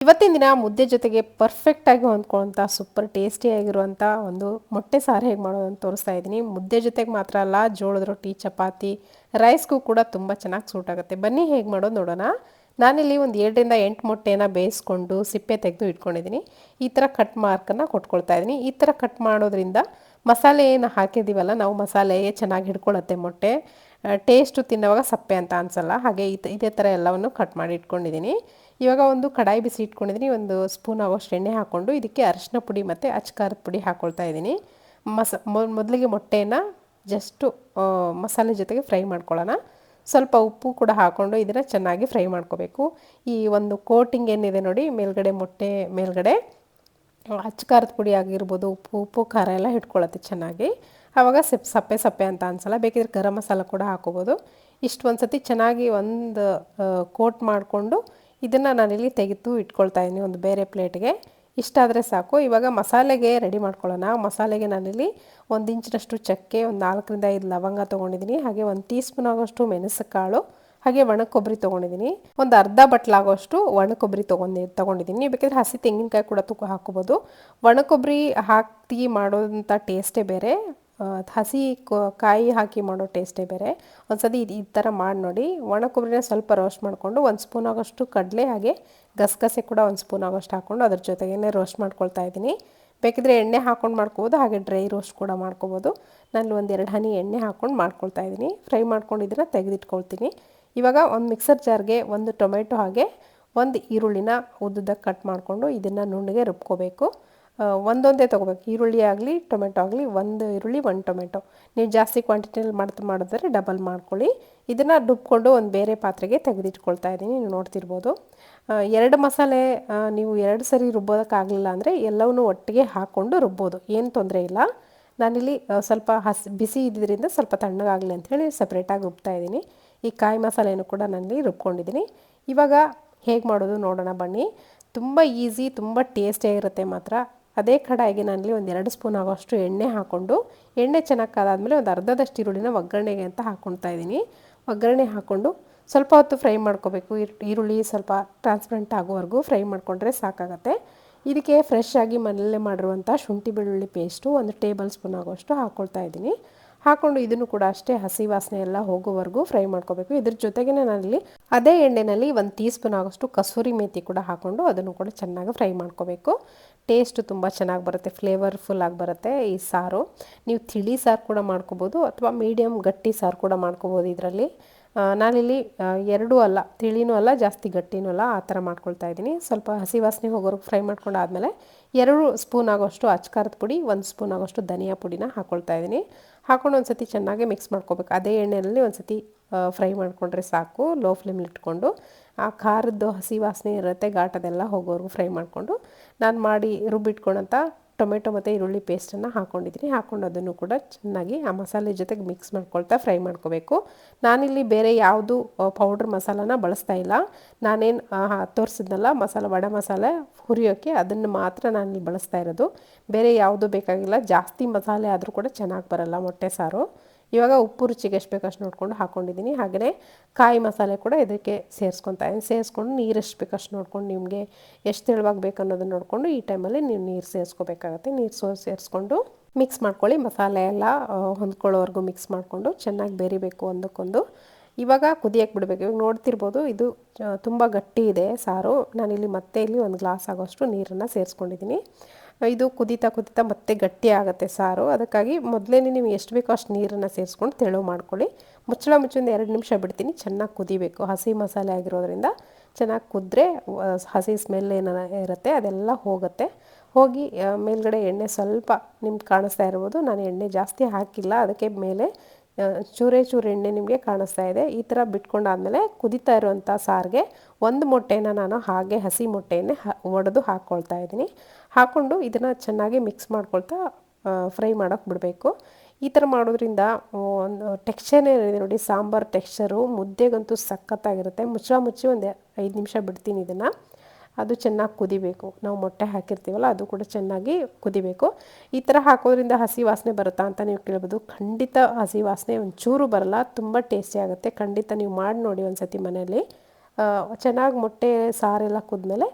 ಇವತ್ತಿನ ದಿನ ಮುದ್ದೆ ಜೊತೆಗೆ ಪರ್ಫೆಕ್ಟಾಗಿ ಹೊಂದ್ಕೊಳ್ಳೋಂಥ ಸೂಪರ್ ಟೇಸ್ಟಿಯಾಗಿರುವಂಥ ಒಂದು ಮೊಟ್ಟೆ ಸಾರು ಹೇಗೆ ಮಾಡೋದು ಅಂತ ತೋರಿಸ್ತಾ ಇದ್ದೀನಿ. ಮುದ್ದೆ ಜೊತೆಗೆ ಮಾತ್ರ ಅಲ್ಲ, ಜೋಳದ ರೊಟ್ಟಿ, ಚಪಾತಿ, ರೈಸ್ಗೂ ಕೂಡ ತುಂಬ ಚೆನ್ನಾಗಿ ಸೂಟ್ ಆಗುತ್ತೆ. ಬನ್ನಿ ಹೇಗೆ ಮಾಡೋದು ನೋಡೋಣ. ನಾನಿಲ್ಲಿ ಒಂದು 7ರಿಂದ 8 ಮೊಟ್ಟೆನ ಬೇಯಿಸ್ಕೊಂಡು ಸಿಪ್ಪೆ ತೆಗೆದು ಇಟ್ಕೊಂಡಿದ್ದೀನಿ. ಈ ಥರ ಕಟ್ ಮಾರ್ಕನ್ನು ಕೊಟ್ಕೊಳ್ತಾ ಇದ್ದೀನಿ. ಈ ಥರ ಕಟ್ ಮಾಡೋದ್ರಿಂದ ಮಸಾಲೆ ಏನು ಹಾಕಿದ್ದೀವಲ್ಲ, ನಾವು ಮಸಾಲೆಗೆ ಚೆನ್ನಾಗಿ ಹಿಡ್ಕೊಳ್ಳುತ್ತೆ ಮೊಟ್ಟೆ. ಟೇಸ್ಟು ತಿನ್ನೋವಾಗ ಸಪ್ಪೆ ಅಂತ ಅನಿಸಲ್ಲ. ಹಾಗೆ ಇದೇ ಥರ ಎಲ್ಲವನ್ನು ಕಟ್ ಮಾಡಿ ಇಟ್ಕೊಂಡಿದ್ದೀನಿ. ಇವಾಗ ಒಂದು ಕಡಾಯಿ ಬಿಸಿ ಇಟ್ಕೊಂಡಿದ್ದೀನಿ. ಒಂದು ಸ್ಪೂನ್ ಆಗೋಷ್ಟು ಎಣ್ಣೆ ಹಾಕ್ಕೊಂಡು ಇದಕ್ಕೆ ಅರಿಶಿನ ಪುಡಿ ಮತ್ತು ಅಚ್ಕಾರದ ಪುಡಿ ಹಾಕ್ಕೊಳ್ತಾ ಇದ್ದೀನಿ. ಮೊದಲಿಗೆ ಮೊಟ್ಟೆಯನ್ನು ಜಸ್ಟು ಮಸಾಲೆ ಜೊತೆಗೆ ಫ್ರೈ ಮಾಡ್ಕೊಳ್ಳೋಣ. ಸ್ವಲ್ಪ ಉಪ್ಪು ಕೂಡ ಹಾಕ್ಕೊಂಡು ಇದನ್ನು ಚೆನ್ನಾಗಿ ಫ್ರೈ ಮಾಡ್ಕೋಬೇಕು. ಈ ಒಂದು ಕೋಟಿಂಗ್ ಏನಿದೆ ನೋಡಿ, ಮೇಲ್ಗಡೆ ಮೊಟ್ಟೆ ಮೇಲ್ಗಡೆ ಅಚ್ಕಾರದ ಪುಡಿ ಆಗಿರ್ಬೋದು, ಉಪ್ಪು ಖಾರ ಎಲ್ಲ ಹಿಡ್ಕೊಳ್ಳುತ್ತೆ ಚೆನ್ನಾಗಿ. ಆವಾಗ ಸಪ್ಪೆ ಸಪ್ಪೆ ಅಂತ ಅನಿಸಲ್ಲ. ಬೇಕಿದ್ರೆ ಗರಂ ಮಸಾಲ ಕೂಡ ಹಾಕೋಬೋದು. ಇಷ್ಟು ಒಂದು ಸತಿ ಚೆನ್ನಾಗಿ ಒಂದು ಕೋಟ್ ಮಾಡಿಕೊಂಡು ಇದನ್ನು ನಾನಿಲ್ಲಿ ತೆಗೆದು ಇಟ್ಕೊಳ್ತಾ ಇದ್ದೀನಿ ಒಂದು ಬೇರೆ ಪ್ಲೇಟ್ಗೆ. ಇಷ್ಟಾದರೆ ಸಾಕು. ಇವಾಗ ಮಸಾಲೆಗೆ ರೆಡಿ ಮಾಡ್ಕೊಳ್ಳೋಣ. ಮಸಾಲೆಗೆ ನಾನಿಲ್ಲಿ 1 ಇಂಚಿನಷ್ಟು ಚಕ್ಕೆ, ಒಂದು 4ರಿಂದ 5 ಲವಂಗ ತೊಗೊಂಡಿದ್ದೀನಿ. ಹಾಗೆ 1 ಟೀ ಸ್ಪೂನ್ ಆಗೋಷ್ಟು ಮೆಣಸು ಕಾಳು, ಹಾಗೆ ಒಣ ಕೊಬ್ಬರಿ ತೊಗೊಂಡಿದ್ದೀನಿ. ಒಂದು ಅರ್ಧ ಬಟ್ಲಾಗೋಷ್ಟು ಒಣ ಕೊಬ್ಬರಿ ತೊಗೊಂಡಿದ್ದೀನಿ. ಬೇಕಿದ್ರೆ ಹಸಿ ತೆಂಗಿನಕಾಯಿ ಕೂಡ ಹಾಕೋಬೋದು. ಒಣ ಕೊಬ್ಬರಿ ಹಾಕಿ ಮಾಡೋದಂಥ ಟೇಸ್ಟೇ ಬೇರೆ, ಹಸಿ ಕಾಯಿ ಹಾಕಿ ಮಾಡೋ ಟೇಸ್ಟೇ ಬೇರೆ. ಒಂದ್ಸತಿ ಈ ಥರ ಮಾಡಿ ನೋಡಿ. ಒಣ ಕೊಬ್ಬರಿನ ಸ್ವಲ್ಪ ರೋಸ್ಟ್ ಮಾಡಿಕೊಂಡು 1 ಸ್ಪೂನ್ ಆಗೋಷ್ಟು ಕಡಲೆ, ಹಾಗೆ ಗಸಗಸೆ ಕೂಡ 1 ಸ್ಪೂನ್ ಆಗೋಷ್ಟು ಹಾಕ್ಕೊಂಡು ಅದ್ರ ಜೊತೆಗೇ ರೋಸ್ಟ್ ಮಾಡ್ಕೊಳ್ತಾ ಇದ್ದೀನಿ. ಬೇಕಿದ್ರೆ ಎಣ್ಣೆ ಹಾಕ್ಕೊಂಡು ಮಾಡ್ಕೋಬೋದು, ಹಾಗೆ ಡ್ರೈ ರೋಸ್ಟ್ ಕೂಡ ಮಾಡ್ಕೋಬೋದು. ನಾನು ಒಂದು 2 ಹನಿ ಎಣ್ಣೆ ಹಾಕ್ಕೊಂಡು ಮಾಡ್ಕೊಳ್ತಾ ಇದ್ದೀನಿ. ಫ್ರೈ ಮಾಡ್ಕೊಂಡು ಇದನ್ನು ತೆಗೆದಿಟ್ಕೊಳ್ತೀನಿ. ಇವಾಗ ಒಂದು ಮಿಕ್ಸರ್ ಜಾರ್ಗೆ 1 ಟೊಮೆಟೊ ಹಾಗೆ 1 ಈರುಳ್ಳಿನ ಉದ್ದುದ್ದಕ್ಕೆ ಕಟ್ ಮಾಡಿಕೊಂಡು ಇದನ್ನು ನುಣ್ಣಗೆ ರುಬ್ಕೋಬೇಕು. ಒಂದೊಂದೇ ತೊಗೋಬೇಕು. ಈರುಳ್ಳಿ ಆಗಲಿ ಟೊಮೆಟೊ ಆಗಲಿ, 1 ಈರುಳ್ಳಿ 1 ಟೊಮೆಟೊ. ನೀವು ಜಾಸ್ತಿ ಕ್ವಾಂಟಿಟಿಯಲ್ಲಿ ಮಾಡಿದ್ರೆ ಡಬಲ್ ಮಾಡ್ಕೊಳ್ಳಿ. ಇದನ್ನು ರುಬ್ಕೊಂಡು ಒಂದು ಬೇರೆ ಪಾತ್ರೆಗೆ ತೆಗೆದಿಟ್ಕೊಳ್ತಾ ಇದ್ದೀನಿ. ನೀವು ನೋಡ್ತಿರ್ಬೋದು. 2 ಮಸಾಲೆ ನೀವು 2 ಸರಿ ರುಬ್ಬೋದಕ್ಕಾಗಲಿಲ್ಲ ಅಂದರೆ ಎಲ್ಲವನ್ನೂ ಒಟ್ಟಿಗೆ ಹಾಕ್ಕೊಂಡು ರುಬ್ಬೋದು, ಏನು ತೊಂದರೆ ಇಲ್ಲ. ನಾನಿಲ್ಲಿ ಸ್ವಲ್ಪ ಬಿಸಿ ಇದ್ದಿದ್ದರಿಂದ ಸ್ವಲ್ಪ ತಣ್ಣಗಾಗಲಿ ಅಂಥೇಳಿ ಸಪ್ರೇಟಾಗಿ ರುಬ್ತಾ ಇದ್ದೀನಿ. ಈ ಕಾಯಿ ಮಸಾಲೆಯನ್ನು ಕೂಡ ನಾನಿಲ್ಲಿ ರುಬ್ಕೊಂಡಿದ್ದೀನಿ. ಇವಾಗ ಹೇಗೆ ಮಾಡೋದು ನೋಡೋಣ ಬನ್ನಿ. ತುಂಬ ಈಸಿ, ತುಂಬ ಟೇಸ್ಟಿಯಾಗಿರುತ್ತೆ ಮಾತ್ರ. ಅದೇ ಕಡಾಯಿಗೆ ನಾನಿಲ್ಲಿ ಒಂದು 2 ಸ್ಪೂನ್ ಆಗೋಷ್ಟು ಎಣ್ಣೆ ಹಾಕ್ಕೊಂಡು, ಎಣ್ಣೆ ಚೆನ್ನಾಗಿ ಕಾದಾದಮೇಲೆ ಒಂದು ಅರ್ಧದಷ್ಟು ಈರುಳ್ಳಿನ ಒಗ್ಗರಣೆಗೆ ಅಂತ ಹಾಕ್ಕೊಳ್ತಾ ಇದ್ದೀನಿ. ಒಗ್ಗರಣೆ ಹಾಕ್ಕೊಂಡು ಸ್ವಲ್ಪ ಹೊತ್ತು ಫ್ರೈ ಮಾಡ್ಕೋಬೇಕು. ಈರುಳ್ಳಿ ಸ್ವಲ್ಪ ಟ್ರಾನ್ಸ್ಪರೆಂಟ್ ಆಗೋವರೆಗೂ ಫ್ರೈ ಮಾಡಿಕೊಂಡ್ರೆ ಸಾಕಾಗತ್ತೆ. ಇದಕ್ಕೆ ಫ್ರೆಶ್ ಆಗಿ ಮನೆಯಲ್ಲೇ ಮಾಡಿರುವಂಥ ಶುಂಠಿ ಬೆಳ್ಳುಳ್ಳಿ ಪೇಸ್ಟು 1 ಟೇಬಲ್ ಸ್ಪೂನ್ ಆಗೋಷ್ಟು ಹಾಕ್ಕೊಳ್ತಾ ಇದ್ದೀನಿ. ಹಾಕ್ಕೊಂಡು ಇದನ್ನು ಕೂಡ ಅಷ್ಟೇ ಹಸಿ ವಾಸನೆ ಎಲ್ಲ ಹೋಗೋವರೆಗೂ ಫ್ರೈ ಮಾಡ್ಕೋಬೇಕು. ಇದ್ರ ಜೊತೆಗೇ ನಾನಿಲ್ಲಿ ಅದೇ ಎಣ್ಣೆಯಲ್ಲಿ 1 ಟೀ ಸ್ಪೂನ್ ಆಗೋಷ್ಟು ಕಸೂರಿ ಮೇಥಿ ಕೂಡ ಹಾಕ್ಕೊಂಡು ಅದನ್ನು ಕೂಡ ಚೆನ್ನಾಗಿ ಫ್ರೈ ಮಾಡ್ಕೋಬೇಕು. ಟೇಸ್ಟು ತುಂಬ ಚೆನ್ನಾಗಿ ಬರುತ್ತೆ, ಫ್ಲೇವರ್ಫುಲ್ ಆಗಿ ಬರುತ್ತೆ ಈ ಸಾರು. ನೀವು ತಿಳಿ ಸಾರು ಕೂಡ ಮಾಡ್ಕೋಬೋದು, ಅಥವಾ ಮೀಡಿಯಮ್ ಗಟ್ಟಿ ಸಾರು ಕೂಡ ಮಾಡ್ಕೋಬೋದು. ಇದರಲ್ಲಿ ನಾನಿಲ್ಲಿ ಎರಡೂ ಅಲ್ಲ, ತಿಳಿನೂ ಅಲ್ಲ ಜಾಸ್ತಿ ಗಟ್ಟಿನೂ ಅಲ್ಲ, ಆ ಥರ ಮಾಡ್ಕೊಳ್ತಾ ಇದ್ದೀನಿ. ಸ್ವಲ್ಪ ಹಸಿ ವಾಸನೆ ಹೋಗೋವರೆಗೂ ಫ್ರೈ ಮಾಡ್ಕೊಂಡಾದಮೇಲೆ 2 ಸ್ಪೂನ್ ಆಗೋಷ್ಟು ಅಚ್ಕಾರದ ಪುಡಿ, 1 ಸ್ಪೂನ್ ಆಗೋಷ್ಟು ಧನಿಯಾ ಪುಡಿನ ಹಾಕ್ಕೊಳ್ತಾ ಇದ್ದೀನಿ. ಹಾಕ್ಕೊಂಡು ಒಂದು ಸತಿ ಚೆನ್ನಾಗಿ ಮಿಕ್ಸ್ ಮಾಡ್ಕೋಬೇಕು. ಅದೇ ಎಣ್ಣೆಯಲ್ಲಿ ಒಂದು ಸತಿ ಫ್ರೈ ಮಾಡಿಕೊಂಡ್ರೆ ಸಾಕು, ಲೋ ಫ್ಲೇಮಲ್ಲಿ ಇಟ್ಕೊಂಡು. ಆ ಖಾರದ್ದು ಹಸಿ ವಾಸನೆ ಇರುತ್ತೆ, ಘಾಟದೆಲ್ಲ ಹೋಗೋವರೆಗೂ ಫ್ರೈ ಮಾಡಿಕೊಂಡು ನಾನು ಮಾಡಿ ರುಬ್ಬಿಟ್ಕೊಂಡಂಥ ಟೊಮೆಟೊ ಮತ್ತು ಈರುಳ್ಳಿ ಪೇಸ್ಟನ್ನು ಹಾಕ್ಕೊಂಡಿದ್ದೀನಿ. ಹಾಕ್ಕೊಂಡು ಅದನ್ನು ಕೂಡ ಚೆನ್ನಾಗಿ ಆ ಮಸಾಲೆ ಜೊತೆಗೆ ಮಿಕ್ಸ್ ಮಾಡ್ಕೊಳ್ತಾ ಫ್ರೈ ಮಾಡ್ಕೋಬೇಕು. ನಾನಿಲ್ಲಿ ಬೇರೆ ಯಾವುದು ಪೌಡ್ರ್ ಮಸಾಲಾನ ಬಳಸ್ತಾ ಇಲ್ಲ. ನಾನೇನು ತೋರಿಸಿದ್ನಲ್ಲ ವಡೆ ಮಸಾಲೆ ಹುರಿಯೋಕ್ಕೆ, ಅದನ್ನು ಮಾತ್ರ ನಾನಿಲ್ಲಿ ಬಳಸ್ತಾ ಇರೋದು. ಬೇರೆ ಯಾವುದು ಬೇಕಾಗಿಲ್ಲ. ಜಾಸ್ತಿ ಮಸಾಲೆ ಆದರೂ ಕೂಡ ಚೆನ್ನಾಗಿ ಬರಲ್ಲ ಮೊಟ್ಟೆ ಸಾರು. ಇವಾಗ ಉಪ್ಪು ರುಚಿಗೆ ಎಷ್ಟು ಬೇಕಷ್ಟು ನೋಡ್ಕೊಂಡು ಹಾಕ್ಕೊಂಡಿದ್ದೀನಿ. ಹಾಗೆಯೇ ಕಾಯಿ ಮಸಾಲೆ ಕೂಡ ಇದಕ್ಕೆ ಸೇರಿಸ್ಕೊಂಡು ನೀರು ಎಷ್ಟು ಬೇಕಷ್ಟು ನೋಡ್ಕೊಂಡು, ನಿಮಗೆ ಎಷ್ಟು ತೆಳುವಾಗಿ ಬೇಕು ಅನ್ನೋದನ್ನು ನೋಡಿಕೊಂಡು ಈ ಟೈಮಲ್ಲಿ ನೀವು ನೀರು ಸೇರಿಸ್ಕೋಬೇಕಾಗತ್ತೆ. ನೀರು ಸೇರಿಸ್ಕೊಂಡು ಮಿಕ್ಸ್ ಮಾಡ್ಕೊಳ್ಳಿ. ಮಸಾಲೆ ಎಲ್ಲ ಹೊಂದ್ಕೊಳ್ಳೋವರೆಗೂ ಮಿಕ್ಸ್ ಮಾಡಿಕೊಂಡು ಚೆನ್ನಾಗಿ ಬೇರಿಬೇಕು ಒಂದಕ್ಕೊಂದು. ಇವಾಗ ಕುದಿಯಕ್ಕೆ ಬಿಡಬೇಕು. ಇವಾಗ ನೋಡ್ತಿರ್ಬೋದು, ಇದು ತುಂಬ ಗಟ್ಟಿ ಇದೆ ಸಾರು. ನಾನಿಲ್ಲಿ ಮತ್ತೆ ಇಲ್ಲಿ 1 ಗ್ಲಾಸ್ ಆಗೋಷ್ಟು ನೀರನ್ನು ಸೇರಿಸ್ಕೊಂಡಿದ್ದೀನಿ. ಇದು ಕುದೀತಾ ಮತ್ತೆ ಗಟ್ಟಿ ಆಗುತ್ತೆ ಸಾರು. ಅದಕ್ಕಾಗಿ ಮೊದಲೇ ನೀವು ಎಷ್ಟು ಬೇಕೋ ಅಷ್ಟು ನೀರನ್ನು ಸೇರಿಸ್ಕೊಂಡು ತೆಳು ಮಾಡ್ಕೊಳ್ಳಿ. ಮುಚ್ಚಳ ಮುಚ್ಚಿ ಒಂದು 2 ನಿಮಿಷ ಬಿಡ್ತೀನಿ. ಚೆನ್ನಾಗಿ ಕುದಿಬೇಕು. ಹಸಿ ಮಸಾಲೆ ಆಗಿರೋದ್ರಿಂದ ಚೆನ್ನಾಗಿ ಕುದ್ರೆ ಹಸಿ ಸ್ಮೆಲ್ ಏನಾರ ಇರುತ್ತೆ ಅದೆಲ್ಲ ಹೋಗುತ್ತೆ. ಹೋಗಿ ಮೇಲ್ಗಡೆ ಎಣ್ಣೆ ಸ್ವಲ್ಪ ನಿಮ್ಗೆ ಕಾಣಿಸ್ತಾ ಇರ್ಬೋದು. ನಾನು ಎಣ್ಣೆ ಜಾಸ್ತಿ ಹಾಕಿಲ್ಲ, ಅದಕ್ಕೆ ಮೇಲೆ ಚೂರೇ ಎಣ್ಣೆ ನಿಮಗೆ ಕಾಣಿಸ್ತಾ ಇದೆ. ಈ ಥರ ಬಿಟ್ಕೊಂಡಾದಮೇಲೆ ಕುದೀತಾ ಇರುವಂಥ ಸಾರಿಗೆ 1 ಮೊಟ್ಟೆನ ನಾನು ಹಾಗೆ ಹಸಿ ಮೊಟ್ಟೆಯನ್ನೇ ಒಡೆದು ಹಾಕ್ಕೊಳ್ತಾ ಇದ್ದೀನಿ. ಹಾಕ್ಕೊಂಡು ಇದನ್ನು ಚೆನ್ನಾಗಿ ಮಿಕ್ಸ್ ಮಾಡ್ಕೊಳ್ತಾ ಫ್ರೈ ಮಾಡೋಕ್ಕೆ ಬಿಡಬೇಕು. ಈ ಥರ ಮಾಡೋದ್ರಿಂದ ಒಂದು ಟೆಕ್ಸ್ಚರ್ನೇ ಇದೆ ನೋಡಿ, ಸಾಂಬಾರು ಟೆಕ್ಸ್ಚರು ಮುದ್ದೆಗಂತೂ ಸಖತ್ತಾಗಿರುತ್ತೆ. ಮುಚ್ಚಿ ಒಂದು 5 ನಿಮಿಷ ಬಿಡ್ತೀನಿ ಇದನ್ನು. ಅದು ಚೆನ್ನಾಗಿ ಕುದಿಬೇಕು. ನಾವು ಮೊಟ್ಟೆ ಹಾಕಿರ್ತೀವಲ್ಲ ಅದು ಕೂಡ ಚೆನ್ನಾಗಿ ಕುದಿಬೇಕು. ಈ ಥರ ಹಾಕೋದ್ರಿಂದ ಹಸಿ ವಾಸನೆ ಬರುತ್ತಾ ಅಂತ ನೀವು ಕೇಳ್ಬೋದು. ಖಂಡಿತ ಹಸಿ ವಾಸನೆ ಒಂಚೂರು ಬರಲ್ಲ, ತುಂಬ ಟೇಸ್ಟಿ ಆಗುತ್ತೆ. ಖಂಡಿತ ನೀವು ಮಾಡಿ ನೋಡಿ ಒಂದು ಸತಿ ಮನೆಯಲ್ಲಿ. ಚೆನ್ನಾಗಿ ಮೊಟ್ಟೆ ಸಾರೆಲ್ಲ ಕುದ್ಮೇಲೆ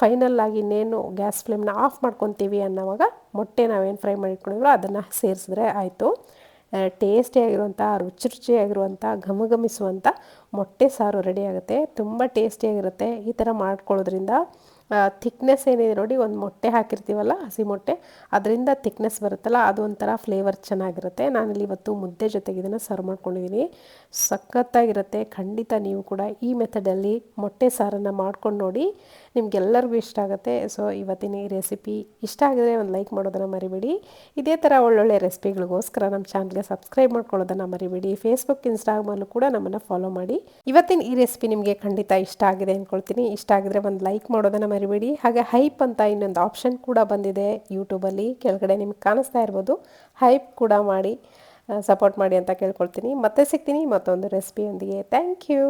ಫೈನಲ್ ಆಗಿ ಇನ್ನೇನು ಗ್ಯಾಸ್ ಫ್ಲೇಮ್ನ ಆಫ್ ಮಾಡ್ಕೊತೀವಿ ಅನ್ನೋವಾಗ ಮೊಟ್ಟೆ ನಾವೇನು ಫ್ರೈ ಮಾಡಿ ಇಟ್ಕೊಂಡಿದ್ರೋ ಅದನ್ನು ಸೇರಿಸಿದ್ರೆ ಆಯಿತು. ಟೇಸ್ಟಿಯಾಗಿರುವಂಥ ರುಚಿಯಾಗಿರುವಂಥ ಘಮಘಮಿಸುವಂಥ ಮೊಟ್ಟೆ ಸಾರು ರೆಡಿ ಆಗುತ್ತೆ. ತುಂಬ ಟೇಸ್ಟಿಯಾಗಿರುತ್ತೆ. ಈ ಥರ ಮಾಡ್ಕೊಳ್ಳೋದ್ರಿಂದ ಥಿಕ್ನೆಸ್ ಏನಿದೆ ನೋಡಿ, ಒಂದು ಮೊಟ್ಟೆ ಹಾಕಿರ್ತೀವಲ್ಲ ಹಸಿ ಮೊಟ್ಟೆ, ಅದರಿಂದ ಥಿಕ್ನೆಸ್ ಬರುತ್ತಲ್ಲ, ಅದು ಒಂಥರ ಫ್ಲೇವರ್ ಚೆನ್ನಾಗಿರುತ್ತೆ. ನಾನಿಲ್ಲಿ ಇವತ್ತು ಮುದ್ದೆ ಜೊತೆಗೆ ಇದನ್ನು ಸರ್ವ್ ಮಾಡ್ಕೊಂಡಿದ್ದೀನಿ. ಸಖತ್ತಾಗಿರುತ್ತೆ. ಖಂಡಿತ ನೀವು ಕೂಡ ಈ ಮೆಥಡಲ್ಲಿ ಮೊಟ್ಟೆ ಸಾರನ್ನು ಮಾಡ್ಕೊಂಡು ನೋಡಿ, ನಿಮಗೆಲ್ಲರಿಗೂ ಇಷ್ಟ ಆಗುತ್ತೆ. ಸೊ ಇವತ್ತಿನ ಈ ರೆಸಿಪಿ ಇಷ್ಟ ಆಗಿದ್ರೆ ಒಂದು ಲೈಕ್ ಮಾಡೋದನ್ನು ಮರಿಬೇಡಿ. ಇದೇ ಥರ ಒಳ್ಳೊಳ್ಳೆ ರೆಸಿಪಿಗಳಿಗೋಸ್ಕರ ನಮ್ಮ ಚಾನಲ್ಗೆ ಸಬ್ಸ್ಕ್ರೈಬ್ ಮಾಡ್ಕೊಳ್ಳೋದನ್ನು ಮರಿಬೇಡಿ. ಫೇಸ್ಬುಕ್, ಇನ್ಸ್ಟಾಗ್ರಾಮಲ್ಲೂ ಕೂಡ ನಮ್ಮನ್ನು ಫಾಲೋ ಮಾಡಿ. ಇವತ್ತಿನ ಈ ರೆಸಿಪಿ ನಿಮಗೆ ಖಂಡಿತ ಇಷ್ಟ ಆಗಿದೆ ಅಂದ್ಕೊಳ್ತೀನಿ. ಇಷ್ಟ ಆಗಿದ್ರೆ ಒಂದು ಲೈಕ್ ಮಾಡೋದನ್ನು ಮರಿಬೇಡಿ. ಹಾಗೆ ಹೈಪ್ ಅಂತ ಇನ್ನೊಂದು ಆಪ್ಷನ್ ಕೂಡ ಬಂದಿದೆ ಯೂಟ್ಯೂಬಲ್ಲಿ, ಕೆಳಗಡೆ ನಿಮ್ಗೆ ಕಾಣಿಸ್ತಾ ಇರ್ಬೋದು. ಹೈಪ್ ಕೂಡ ಮಾಡಿ ಸಪೋರ್ಟ್ ಮಾಡಿ ಅಂತ ಕೇಳ್ಕೊಳ್ತೀನಿ. ಮತ್ತೆ ಸಿಗ್ತೀನಿ ಮತ್ತೊಂದು ರೆಸಿಪಿಯೊಂದಿಗೆ. Thank you.